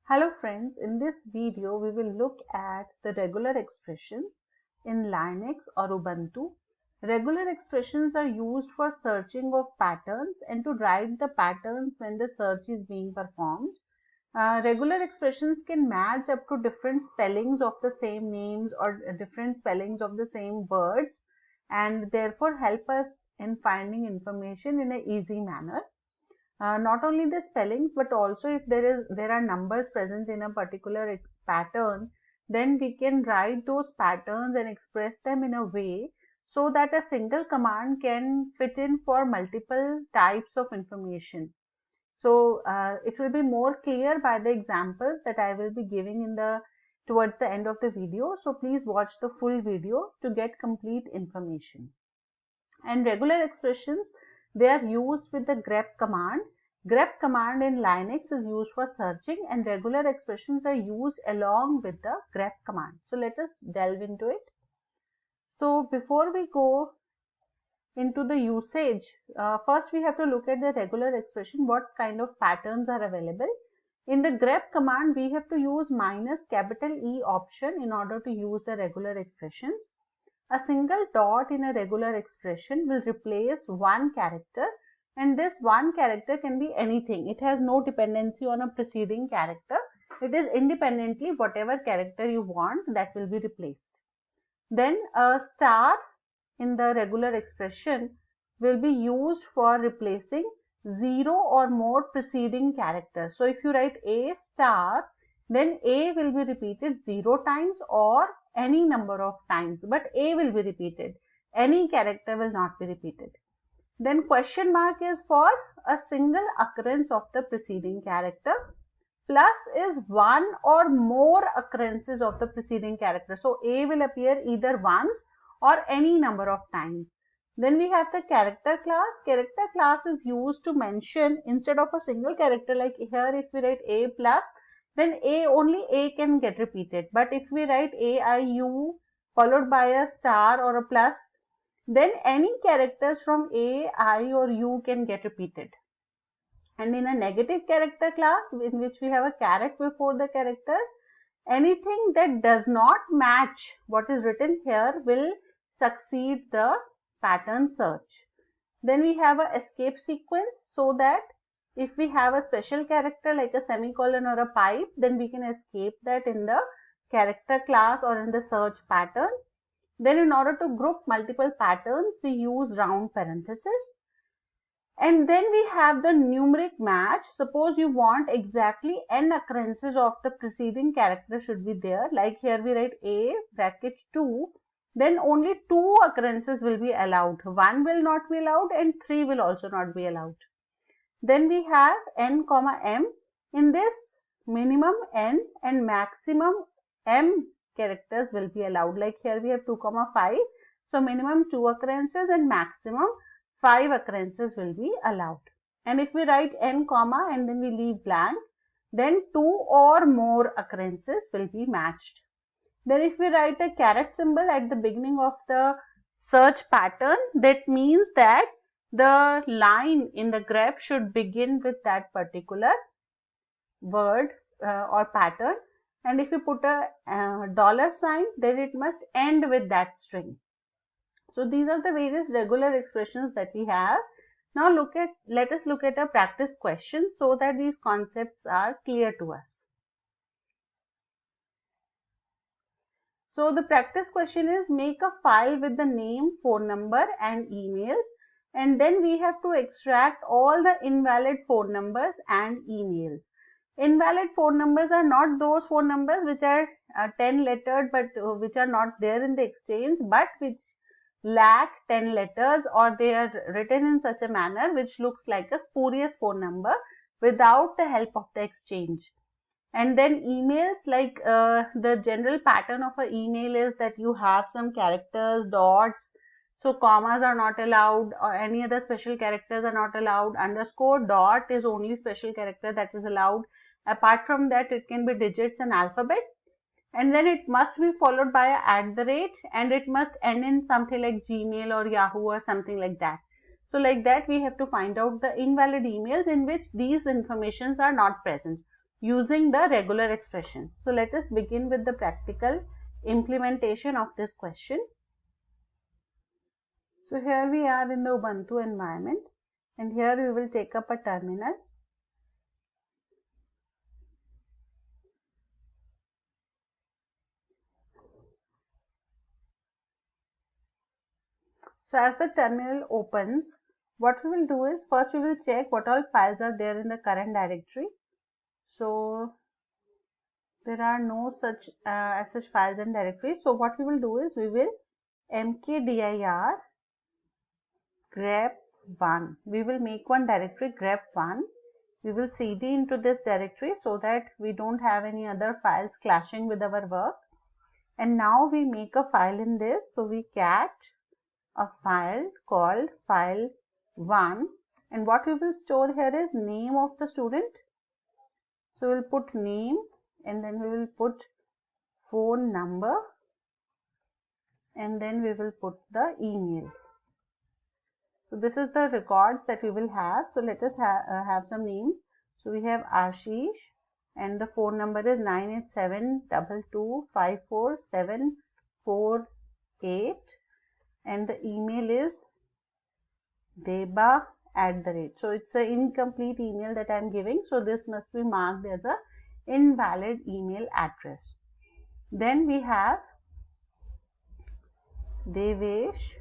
Hello friends, in this video we will look at the regular expressions in Linux or Ubuntu. Regular expressions are used for searching of patterns and to write the patterns when the search is being performed. Regular expressions can match up to different spellings of the same names or different spellings of the same words and therefore help us in finding information in an easy manner. Not only the spellings, but also if there are numbers present in a particular pattern, then we can write those patterns and express them in a way so that a single command can fit in for multiple types of information. So it will be more clear by the examples that I will be giving towards the end of the video. So please watch the full video to get complete information. And regular expressions, they are used with the grep command. Grep command in Linux is used for searching and regular expressions are used along with the grep command. So let us delve into it. So before we go into the usage, first we have to look at the regular expression, what kind of patterns are available. In the grep command, we have to use -E option in order to use the regular expressions. A single dot in a regular expression will replace one character, and this one character can be anything. It has no dependency on a preceding character. It is independently whatever character you want that will be replaced. Then a star in the regular expression will be used for replacing 0 or more preceding characters. So if you write A star, then A will be repeated 0 times or any number of times, but A will be repeated. Any character will not be repeated. Then question mark is for a single occurrence of the preceding character. Plus is one or more occurrences of the preceding character. So A will appear either once or any number of times. Then we have the character class. Character class is used to mention instead of a single character, like here if we write A plus, then only A can get repeated. But if we write AIU followed by a star or a plus, then any characters from A, I or U can get repeated. And in a negative character class, in which we have a caret before the characters, anything that does not match what is written here will succeed the pattern search. Then we have a escape sequence, so that if we have a special character like a semicolon or a pipe, then we can escape that in the character class or in the search pattern. Then in order to group multiple patterns, we use round parenthesis. And then we have the numeric match. Suppose you want exactly n occurrences of the preceding character should be there. Like here we write A bracket 2. Then only 2 occurrences will be allowed. 1 will not be allowed and 3 will also not be allowed. Then we have n comma m. In this, minimum n and maximum m characters will be allowed. Like here we have 2 comma 5. So minimum 2 occurrences and maximum 5 occurrences will be allowed. And if we write n comma and then we leave blank, then 2 or more occurrences will be matched. Then if we write a caret symbol at the beginning of the search pattern, that means that the line in the grep should begin with that particular word or pattern. And if you put a dollar sign, then it must end with that string. So these are the various regular expressions that we have. Now let us look at a practice question so that these concepts are clear to us. So the practice question is, make a file with the name, phone number and emails, and then we have to extract all the invalid phone numbers and emails. Invalid phone numbers are not those phone numbers which are 10 lettered but which are not there in the exchange, but which lack 10 letters, or they are written in such a manner which looks like a spurious phone number without the help of the exchange. And then emails, like the general pattern of an email is that you have some characters, dots, so commas are not allowed or any other special characters are not allowed. Underscore dot is only special character that is allowed. Apart from that, it can be digits and alphabets. And then it must be followed by a @ and it must end in something like Gmail or Yahoo or something like that. So like that we have to find out the invalid emails in which these informations are not present. using the regular expressions. So let us begin with the practical implementation of this question. So here we are in the Ubuntu environment, and here we will take up a terminal. So as the terminal opens, what we will do is first we will check what all files are there in the current directory. So there are no such as such files and directories. So what we will do is we will mkdir grep1. We will make one directory grep1. We will cd into this directory so that we don't have any other files clashing with our work. And now we make a file in this. So we cat a file called file1, and what we will store here is name of the student. So we'll put name, and then we will put phone number, and then we will put the email. So this is the records that we will have. So let us have some names. So we have Ashish, and the phone number is 98722544748, and the email is deba@. So it's an incomplete email that I am giving. So this must be marked as a invalid email address. Then we have Devesh,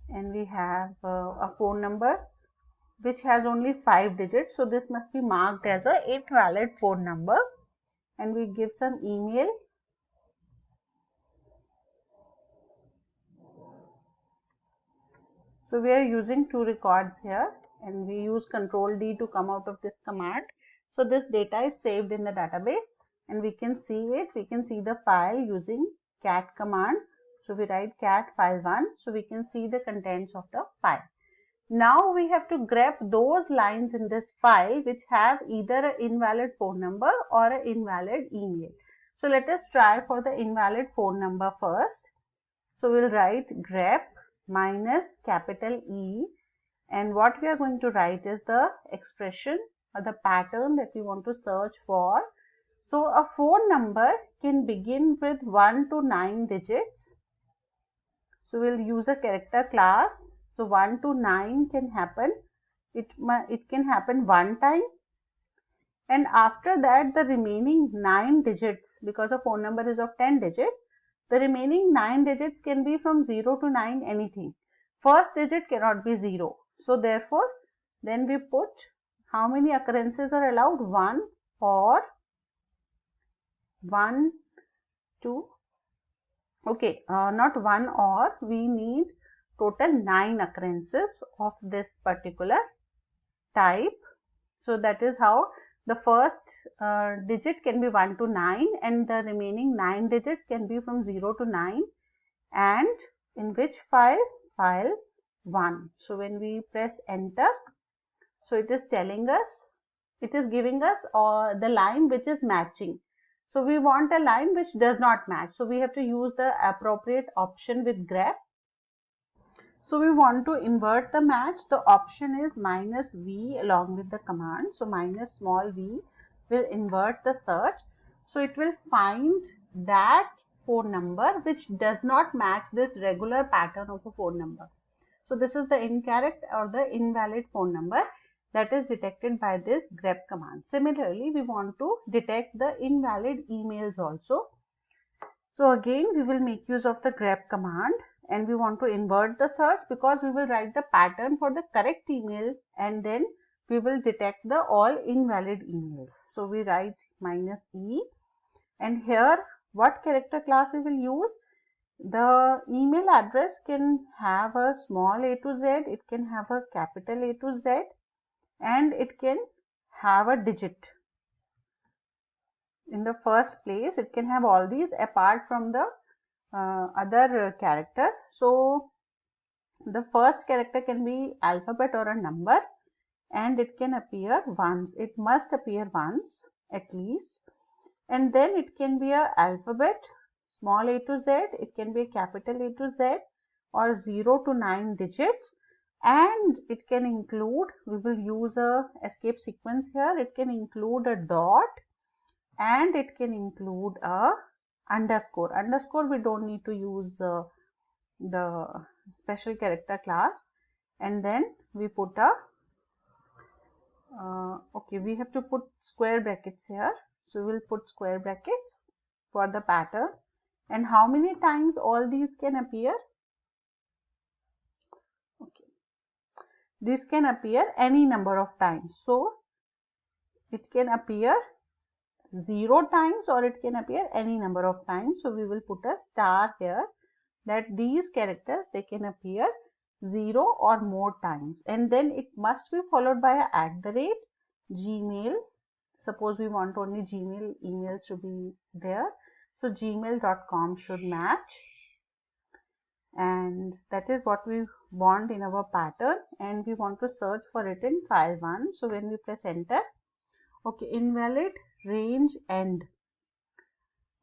and we have a phone number which has only 5 digits. So this must be marked as a invalid phone number, and we give some email. So we are using 2 records here, and we use Control D to come out of this command. So this data is saved in the database, and we can see it. We can see the file using cat command. So we write cat file1, so we can see the contents of the file. Now we have to grep those lines in this file which have either an invalid phone number or an invalid email. So let us try for the invalid phone number first. So we'll write grep minus capital E, and what we are going to write is the expression or the pattern that we want to search for. So a phone number can begin with 1 to 9 digits. So we'll use a character class. So 1 to 9 can happen. It can happen one time, and after that the remaining 9 digits, because a phone number is of 10 digits, the remaining 9 digits can be from 0 to 9 anything. First digit cannot be 0. So therefore then we put how many occurrences are allowed? 1 or 1, 2. Okay, not 1 or, we need total 9 occurrences of this particular type. So that is how the first digit can be 1 to 9, and the remaining 9 digits can be from 0 to 9, and in which file? File 1. So when we press enter, so it is telling us, it is giving us the line which is matching. So we want a line which does not match. So we have to use the appropriate option with grep. So we want to invert the match. The option is -v along with the command. So minus small v will invert the search. So it will find that phone number which does not match this regular pattern of a phone number. So this is the incorrect or the invalid phone number that is detected by this grep command. Similarly, we want to detect the invalid emails also. So again, we will make use of the grep command, and we want to invert the search because we will write the pattern for the correct email, and then we will detect the all invalid emails. So we write -e, and here what character class we will use? The email address can have a small a to z, it can have a capital A to z, and it can have a digit. In the first place, it can have all these apart from the other characters. So the first character can be alphabet or a number, and it can appear once. It must appear once at least, and then it can be a alphabet, small a to z, it can be a capital A to z, or 0 to 9 digits, and it can include, we will use a escape sequence here, it can include a dot, and it can include a underscore. Underscore we don't need to use the special character class, and then we put a okay, we have to put square brackets here, so we'll put square brackets for the pattern. And how many times all these can appear? Okay, this can appear any number of times, so it can appear 0 times or it can appear any number of times. So we will put a star here, that these characters, they can appear 0 or more times, and then it must be followed by a @gmail. Suppose we want only Gmail emails to be there, so gmail.com should match, and that is what we want in our pattern, and we want to search for it in file 1. So when we press enter, okay, invalid range end.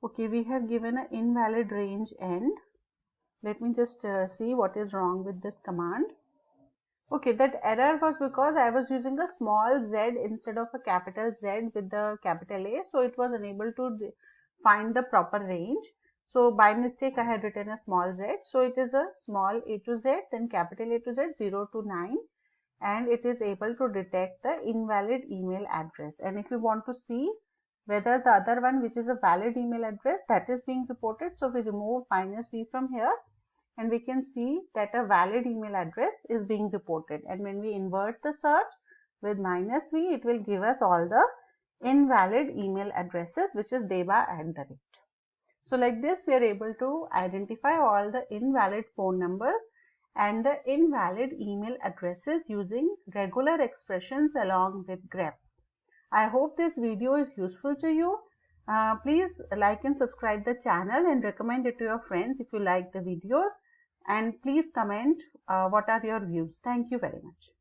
Okay, we have given an invalid range end. Let me just see what is wrong with this command. Okay, that error was because I was using a small z instead of a capital Z with the capital A, so it was unable to find the proper range. So by mistake I had written a small z, so it is a small a to z, then capital A to Z, 0 to 9, and it is able to detect the invalid email address. And if we want to see whether the other one, which is a valid email address, that is being reported, so we remove -v from here, and we can see that a valid email address is being reported. And when we invert the search with -v, it will give us all the invalid email addresses, which is deva@. So like this, we are able to identify all the invalid phone numbers and the invalid email addresses using regular expressions along with grep. I hope this video is useful to you. Please like and subscribe the channel and recommend it to your friends if you like the videos, and please comment what are your views. Thank you very much.